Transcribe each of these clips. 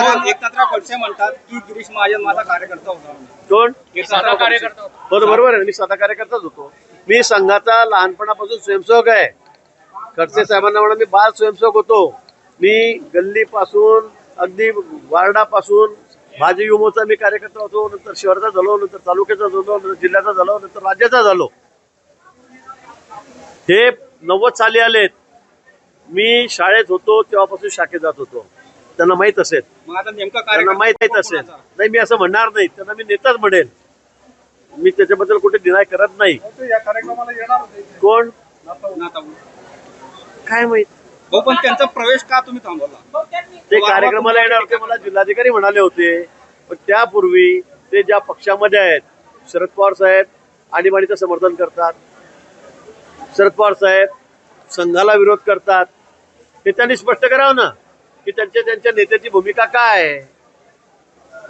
एकनाथराव खडसे म्हणतात की गिरीश महाजन माझा कार्यकर्ता होता. कोण? एकनाथराव कार्यकर्ता होता. बरोबर आहे, मी स्वतः कार्यकर्ताच होतो. मी संघाचा लहानपणापासून स्वयंसेवक आहे. खडसे साहेबांना म्हणा मी बाल स्वयंसेवक होतो. मी गल्लीपासून अगदी वार्डापासून भाजी युमोचा मी कार्यकर्ता होतो. नंतर शहराचा झालो, नंतर तालुक्याचा झालो, नंतर जिल्ह्याचा झालो, नंतर राज्याचा झालो. हे 90 साली आलेत. मी शाळेत होतो तेव्हापासून शाखेत जात होतो. त्यांना माहित असेल, त्यांना माहित असेल. नाही, मी असं म्हणणार नाही, त्यांना मी नेताच म्हणेल. मी त्याच्याबद्दल कुठे डिनाय करत नाही. कोण? काय माहित. पण त्यांचा प्रवेश का तुम्ही थांबवला? ते कार्यक्रमाला येणार होते, मला जिल्हाधिकारी म्हणाले होते. पण त्यापूर्वी ते ज्या पक्षामध्ये आहेत, शरद पवार साहेब आणीबाणीचं समर्थन करतात, शरद पवार साहेब संघाला विरोध करतात. हे त्यांनी स्पष्ट करावं ना की त्यांच्या नेत्याची भूमिका काय आहे.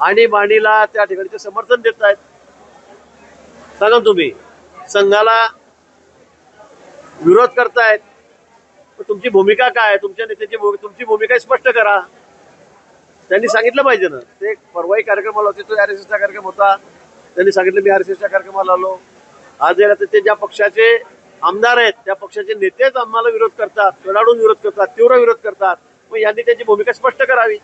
आणीबाणीला त्या ठिकाणी ते समर्थन देत आहेत. सांगा तुम्ही, संघाला विरोध करतायत, तुमची भूमिका काय? तुमच्या नेत्याची तुमची भूमिका स्पष्ट करा. त्यांनी सांगितलं पाहिजे ना. ते परवाही कार्यक्रमाला होते, तो RSSचा कार्यक्रम होता. त्यांनी सांगितलं मी RSSच्या कार्यक्रमाला आलो. आज याला ते ज्या पक्षाचे आमदार आहेत त्या पक्षाचे नेतेच आम्हाला विरोध करतात, कडाडून विरोध करतात, तीव्र विरोध करतात. मग यांनी त्यांची भूमिका स्पष्ट करावी.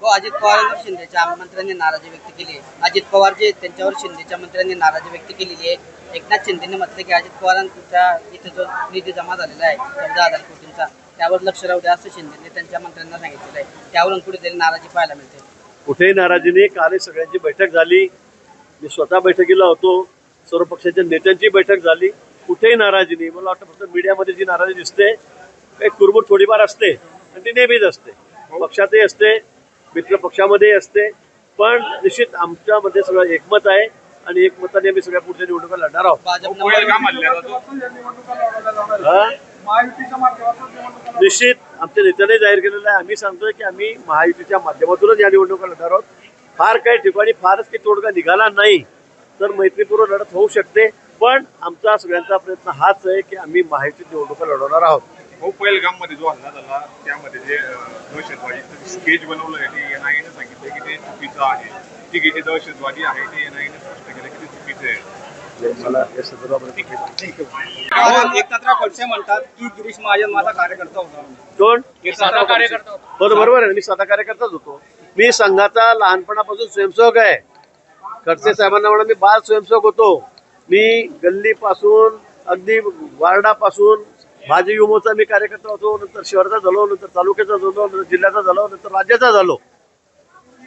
अजित पवारांवर शिंदेच्या मंत्र्यांनी नाराजी व्यक्त केली. अजित पवार जे त्यांच्यावर शिंदेच्या मंत्र्यांनी नाराजी व्यक्त केलेली आहे. एकनाथ शिंदेने म्हटलं की अजित पवारांच्या इथे जो निधी जमा झालेला आहे 14,000 कोटींचा, त्यावर लक्ष राहू द्या असं शिंदेने त्यांच्या मंत्र्यांना सांगितलेलं आहे. त्यावरून कुठेतरी नाराजी पाहायला मिळते. कुठेही नाराजी नाही. काल सगळ्यांची बैठक झाली. मी स्वतः बैठकीला होतो. सर्व पक्षाच्या नेत्यांची बैठक झाली. कुठेही नाराजी नाही. मला वाटतं फक्त मीडियामध्ये जी नाराजी दिसते काही कुरबुर थोडीफार असते आणि ती नेहमीच असते. पक्षातही असते, मित्र पक्षामध्येही असते. पण निश्चित आमच्यामध्ये सगळं एकमत आहे आणि एकमताने आम्ही सगळ्या पुढच्या निवडणुका लढणार आहोत. निश्चित आमच्या नेत्याने जाहीर केलेलं आहे. आम्ही सांगतोय की आम्ही महायुतीच्या माध्यमातूनच या निवडणुका लढणार आहोत. फार काही ठिकाणी फारच काही तोडगा निघाला नाही तर मैत्रीपूर्व लढत होऊ शकते. पण आमचा सगळ्यांचा प्रयत्न हाच आहे की आम्ही महायुतीत निवडणुका लढवणार आहोत. पहिलगाम मध्ये जो हल्ला झाला त्यामध्ये जे दहशतवादी स्केच बनवलं आहे ते NIA ने सांगितलं की ते चुकीचं आहे. तिघे दहशतवादी आहे ते NIA ने स्पष्ट केलं की ते चुकीचं आहे. मला या संदर्भात एकनाथराव खडसे म्हणतात की गिरीश महाजन माझा कार्यकर्ता होता. कोण? बरोबर आहे, मी स्वतः कार्यकर्ताच होतो. मी संघाचा लहानपणापासून स्वयंसेवक आहे. खडसे साहेबांना म्हणा मी बाल स्वयंसेवक होतो. मी गल्लीपासून अगदी वार्डापासून भाजी युमोचा मी कार्यकर्ता होतो. नंतर शहराचा झालो, नंतर तालुक्याचा झालो, नंतर जिल्ह्याचा झालो, नंतर राज्याचा झालो.